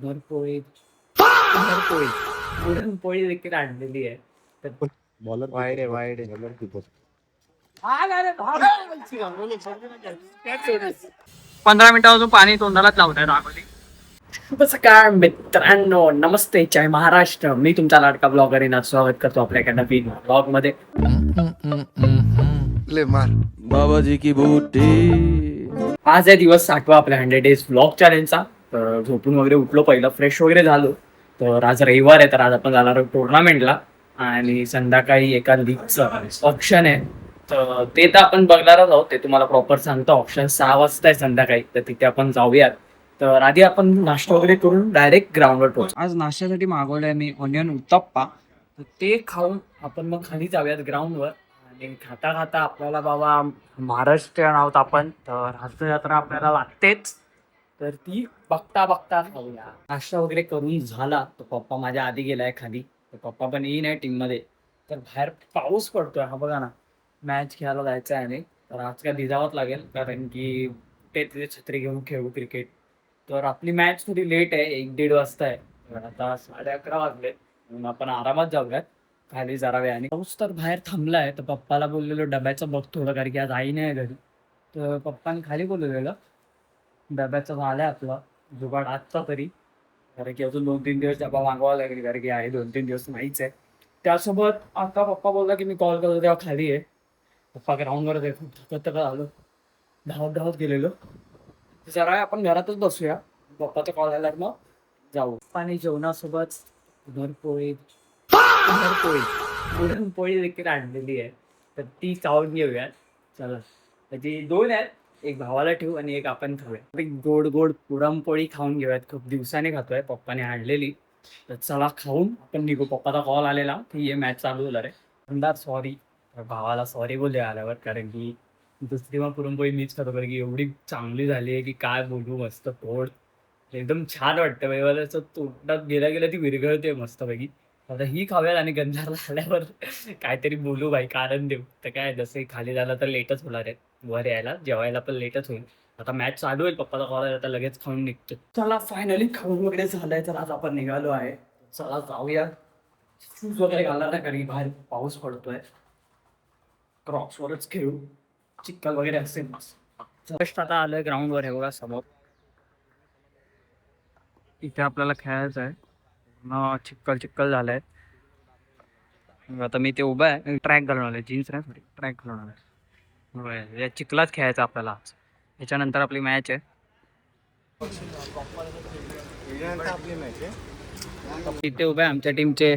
पुरणपोळी पुरणपोळी पुरणपोळी देखील आणलेली आहे. तर बॉलर वाईड आहे, वाईड आहे. बॉलर कीपर 15 मिनिटापासून पाणी तोंडालाच लावताय राघोली. शुभ सकाळ मित्रांनो, नमस्ते, जय महाराष्ट्र. मी तुमचा लाडका ब्लॉगर आहे, स्वागत करतो आपल्या एका नवीन ब्लॉग मध्ये. ले मार बाबाजी की बूटी. आज आहे दिवस 60वा आपल्या 100 डेज ब्लॉग चॅलेंजचा. तर झोपून वगैरे उठलो, पहिलं फ्रेश वगैरे झालो. तर आज रविवार आहे, तर आज आपण जाणार आहोत टुर्नामेंटला आणि संध्याकाळी एका लीगचं ऑप्शन आहे. तर ते तर आपण बघणारच आहोत, ते तुम्हाला प्रॉपर सांगतो. ऑप्शन 6 वाजता आहे संध्याकाळी, तर तिथे आपण जाऊयात. तर आधी आपण नाश्ता वगैरे करून डायरेक्ट ग्राउंडवर पोहोच. आज नाश्त्यासाठी मागवलंय मी ऑनियन उत्तप्पा, तर ते खाऊन आपण मग खाली जाऊयात ग्राउंडवर. आणि खाता खाता आपल्याला बाबा महाराष्ट्रीयन आहोत आपण, तर हास्य यात्रा आपल्याला लागतेच, तर ती बघता बघता खाऊया. नाश्ता वगैरे करून झाला, तर पप्पा माझ्या आधी गेलाय खाली, तर पप्पा पण येईन आहे टीममध्ये. तर बाहेर पाऊस पडतोय, हा बघा ना. मॅच खेळायला जायचं आहे आणि तर आज काय भिजावंच लागेल, कारण की ते तिथे छत्री घेऊन खेळू क्रिकेट. तर आपली मॅच थोडी लेट आहे, 1-1:30 वाजता आहे. तर आता 11:30 वाजले, म्हणून आपण आरामात जाऊयात खाली जरा वेळाने. पाऊस तर बाहेर थांबलाय, तर पप्पाला बोललेलो डब्याचं बघ थोडं, कारण की आज आई नाही घरी. तर पप्पाने खाली बोलवलेलं, डब्याचं झालंय आपलं जुगाड आजचा तरी, कारण की अजून 2-3 दिवस डबा मागवावा लागेल, कारण की आहे 2-3 दिवस नाहीच आहे. त्यासोबत आता पप्पा बोलला की मी कॉल करतो तेव्हा खाली आहे. पप्पा ग्राउंडवरच आहे, थकत आलो, धावत धावत गेलेलो. जरा आपण घरातच बसूया, पप्पाचा कॉल आला मग जाऊ. आणि जेवणासोबत पुरणपोळी पुरणपोळी पुरणपोळी देखील आणलेली आहे, तर ती चावून घेऊयात. चला, त्याची 2 आहेत, एक भावाला ठेवू आणि एक आपण खाऊया. एक गोड गोड पुरणपोळी खाऊन घेऊयात, खूप दिवसाने खातोय, पप्पाने आणलेली. तर चला खाऊन आपण निघू. पप्पाचा कॉल आलेला की ये मॅच चालू झाला रे. अंदाज सॉरी, भावाला सॉरी बोलले आल्यावर, कारण की दुसरी मग पुरणपोळी मीच खातो, कारण की एवढी चांगली झाली आहे की काय बोलू. मस्त पोट एकदम छान वाटतं वेळेला, असं तोंडात गेल्या गेल्या ती विरघळते मस्तपैकी. आता ही खाऊयात आणि गंधारला आल्यावर काहीतरी बोलू भाई, कारण देऊ. तर काय, जसं खाली झालं तर लेटच होणार आहे, वर यायला जेवायला पण लेटच होईल. आता मॅच चालू होईल, पप्पाचा कॉल आहे, आता लगेच खाऊन निघतो. चला, फायनली खाऊन वगैरे झालंय, तर आज आपण निघालो आहे. चला जाऊया. शूज वगैरे घालणार नाही, कारण की बाहेर पाऊस पडतोय. क्रॉक्सवरच खेळू, चिखल वगैरे असेल. जस्ट आता आलोय ग्राउंडवर, हे बघा समोर. इथे आपल्याला खेळायचं आहे, चिखल चिखल झालंय. आता मी ते उभा आहे, ट्रॅक घालून आलोय, जीन्स नाही सॉरी, ट्रॅक घालून आलोय. या चिखलाच खेळायचं आपल्याला आज. याच्यानंतर आपली मॅच आहे. इथे उभे आहे आमच्या टीमचे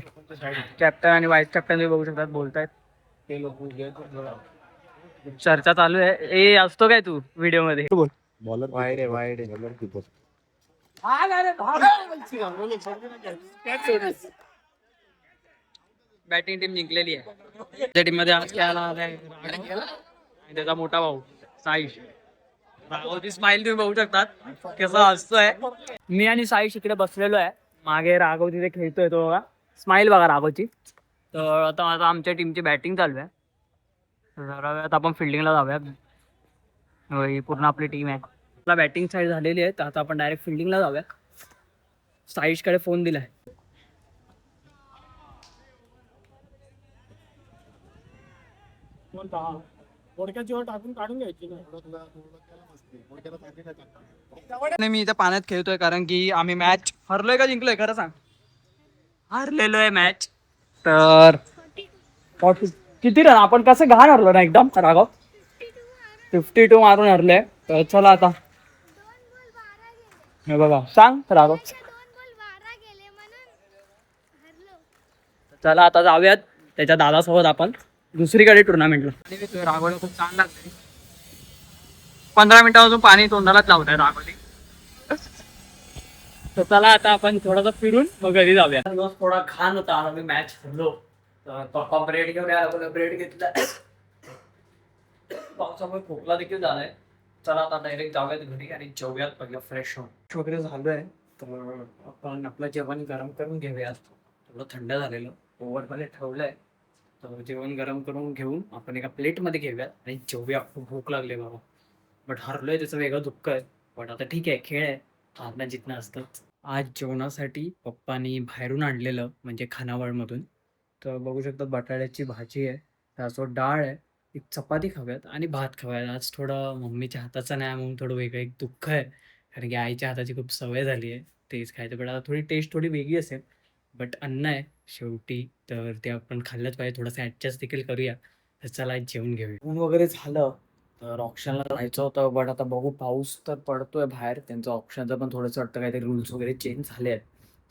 कॅप्टन आणि व्हाईस कॅप्टन, तुम्ही बघू शकतात, बोलतायत ते लोक. चर्चा चालू आहे. ए असतो काय तू व्हिडिओ मध्ये? बॉलर वाईड आहे, वाईड आहे. बॉलर कीपर बॅटिंग टीम जिंकलेली आहे. त्या टीम मध्ये आज खेळायला आलाय आणि त्याचा मोठा भाऊ साईश. राघवची स्माइल तुम्ही बघू शकतात, कसा हसतोय. मी आणि साईश इकडे बसलेलो आहे, मागे राघव तिथे खेळतोय, तो बघा स्माइल बघा राघवची. तर आता आमच्या टीमची बॅटिंग चालू आहे. जरा वेळात आपण फिल्डिंगला जाऊयात. ही पूर्ण आपली टीम आहे. आपला बॅटिंग साईड झालेली आहे, तर आता आपण डायरेक्ट फिल्डिंगला जाऊया. साईशकडे फोन दिलाय. मी इथे पाण्यात खेळतोय, कारण की आम्ही मॅच हरलोय का जिंकलोय खरं सांग? हरलेलो आहे मॅच. तर किती रन आपण कसं घाण हरलो ना एकदम राघव. 52 मारून हरले. तर चला आता हे बघा, सांग राघव. चला आता जाऊयात त्याच्या दादासोबत आपण दुसरीकडे टुर्नामेंटला. राघवला खूप छान लागते. 15 मिनिटापासून पाणी तोंडालाच लावत आहे राघवली. तर चला आता आपण थोडासा फिरून मग घरी जाऊया. थोडा घाण होता, आम्ही मॅच हरलो. तर पप्पा ब्रेड घेऊन यायला, ब्रेड घेतला. पावसामुळे खोकला देखील झालाय. चला आता डायरेक्ट जाऊयात घरी आणि जेवूयात पहिलं, फ्रेश होऊन वगैरे झालोय. तर आपण आपलं जेवण गरम करून घेऊयात. थोडं थंड झालेलं ओव्हरमध्ये ठेवलंय, तर जेवण गरम करून घेऊन आपण एका प्लेटमध्ये घेऊयात आणि जेवूया. खूप भूक लागली बाबा, बट हरलोय त्याचं वेगळं दुःख आहे. पण आता ठीक आहे, खेळ आहे, हारणं जिंकणं असतं. आज जेवणासाठी पप्पानी बाहेरून आणलेलं म्हणजे खानावळमधून. तर बघू शकतात बटाट्याची भाजी आहे, त्यासोबत डाळ आहे, एक चपाती खाऊयात आणि भात खाऊयात. आज थोडं मम्मीच्या हाताचं नाही म्हणून थोडं वेगळं एक दुःख आहे. कारण की आईच्या हाताची खूप सवय झाली आहे तेच खायचं. बट आता थोडी टेस्ट थोडी वेगळी असेल. बट अन्न आहे शेवटी, तर ते आपण खाल्लंच पाहिजे. थोडंसं ॲडजस्ट देखील करूया. तर चला जेवून घेऊया. जेवून वगैरे झालं तर ऑप्शनला जायचं होतं, बट आता बघू पाऊस तर पडतोय बाहेर. त्यांचं ऑप्शनचं पण थोडंसं वाटतं काहीतरी रूल्स वगैरे चेंज झाले आहेत.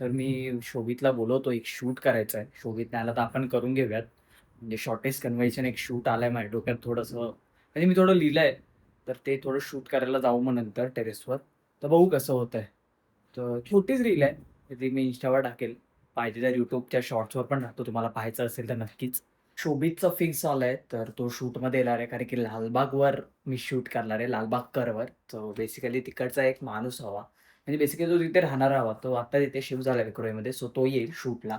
तर मी शोभितला बोलवतो, एक शूट करायचं आहे. शोभित नाही आला तर आपण करून घेऊयात. म्हणजे शॉर्टेस्ट कन्व्हेन्शन एक शूट आलाय माझ्या डोक्यात थोडंसं, म्हणजे मी थोडं लिहिलंय. तर ते थोडं शूट करायला जाऊ मग नंतर टेरेसवर. तर बघू कसं होतंय. तर छोटीच रील आहे, तर ती मी इंस्टावर टाकेल. पाहिजे तर यूट्यूबच्या शॉर्ट्सवर पण टाकतो, तुम्हाला पाहायचं असेल तर नक्कीच. शोभितचा फिक्स झालाय तर तो शूटमध्ये येणार आहे, कारण की लालबागवर मी शूट करणार आहे, लालबाग करवर. तो बेसिकली तिकडचा एक माणूस हवा, म्हणजे बेसिकली तो तिथे राहणारा हवा. तो आता तिथे शिफ्ट झाला विक्रोळीमध्ये, सो तो येईल शूटला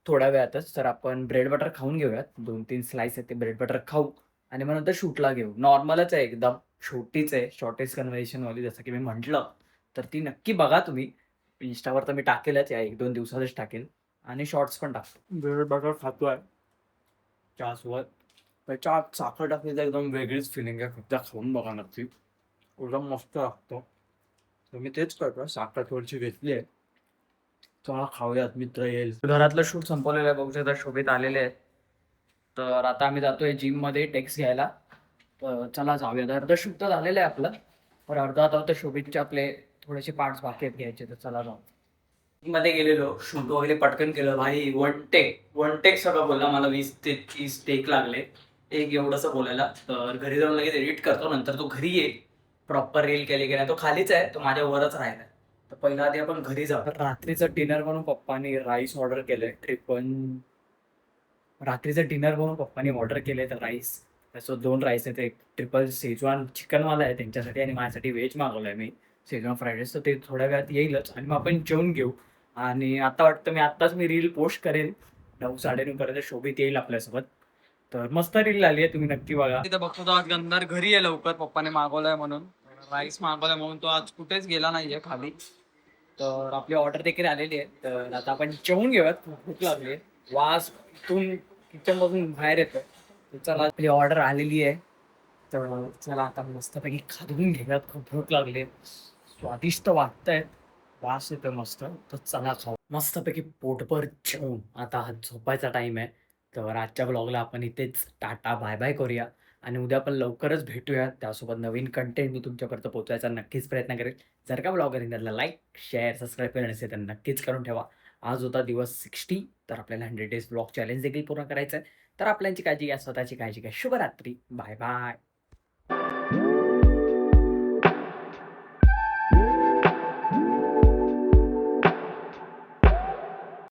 थोड्या वेळातच. तर आपण ब्रेड बटर खाऊन घेऊयात, 2-3 स्लाइस आहेत ते ब्रेड बटर खाऊ आणि मग नंतर शूटला घेऊ. नॉर्मलच आहे एकदम, छोटीच आहे, शॉर्टेस्ट कन्व्हर्सेशनवाली जसं की मी म्हटलं. तर ती नक्की बघा तुम्ही. इंस्टावर तर मी टाकेलच, या 1-2 दिवसातच टाकेल आणि शॉर्ट्स पण टाकतो. ब्रेड बटर खातोय चहासोबत. त्याच्या आत साखर टाकली तर एकदम वेगळीच फिलिंग आहे. एकदा खाऊन बघा नक्की, एकदम मस्त लागतो. तर मी तेच करतो, साखर थोडीशी घेतली आहे. चला खाऊयात, मित्र येईल. घरातलं शूट संपवलेलं आहे, बघू शकता शोभित आलेले आहेत. तर आता आम्ही जातोय जिममध्ये टेक्स घ्यायला. तर चला जाऊयात. अर्ध शूट तर झालेलं आहे आपलं, पण अर्धा आता तर शोभितचे आपले थोडेसे पार्ट्स बाकी आहेत घ्यायचे. तर चला जाऊ. मध्ये गेलेलो, शूट वगैरे पटकन केलं भाई. वन टेक सगळं बोलला मला. 20 ते 30 टेक लागले एक एवढंसं बोलायला. तर घरी जाऊन लगेच एडिट करतो, नंतर तो घरी येईल. प्रॉपर रील केली की नाही, तो खालीच आहे, तो माझ्या वरच राहिला. तर पहिला आधी आपण घरी जाऊ. तर रात्रीचं डिनर म्हणून पप्पानी राईस ऑर्डर केलंय. रात्रीचं डिनर म्हणून पप्पानी ऑर्डर केलंय तर राईस. त्याचं 2 राईस आहेत, एक ट्रिपल शेजवान चिकनवाला आहे त्यांच्यासाठी आणि माझ्यासाठी व्हेज मागवलंय मी, शेजवान फ्राईड राईस. तर ते थोड्या वेळात येईलच आणि मग आपण जेवून घेऊ. आणि आता वाटतं आत्ताच मी रील पोस्ट करेन, 9-9:30 पर्यंत शोभित येईल आपल्यासोबत. तर मस्त रील आली आहे, तुम्ही नक्की बघा. तिथे बघतो तो आज गंधार घरी आहे लवकर, पप्पाने मागवलाय म्हणून. राईस मागवलाय म्हणून तो आज कुठेच गेला नाहीये खाली. तर आपली ऑर्डर देखील आलेली आहे. तर आता आपण जेवून घेऊयात, खूप भूक लागली आहे. वास इथून किचन मधून बाहेर येतो. तर चला, आपली ऑर्डर आलेली आहे. तर चला आता मस्तपैकी खाऊन घेऊयात, खूप भूक लागली आहे. स्वादिष्ट वाटतंय, वास येतोय मस्त. तर चला खाऊ मस्तपैकी पोटभर जेवून. आता हा झोपायचा टाइम आहे. तर आजच्या ब्लॉगला आपण इथेच टाटा बाय बाय करूया आणि उद्या आपण लवकरच भेटूया. त्यासोबत नवीन कंटेंट मी तुमच्यापर्यंत पोहोचवायचा नक्कीच प्रयत्न करेल. जर का ब्लॉग त्याला लाईक, शेअर, सबस्क्राईब केलं नसेल तर नक्कीच करून ठेवा. आज होता दिवस 60, तर आपल्याला 100 डेज ब्लॉग चॅलेंज देखील पूर्ण करायचं आहे. तर आपल्याची काळजी घ्या, स्वतःची काळजी घ्या. शुभरात्री, बाय बाय.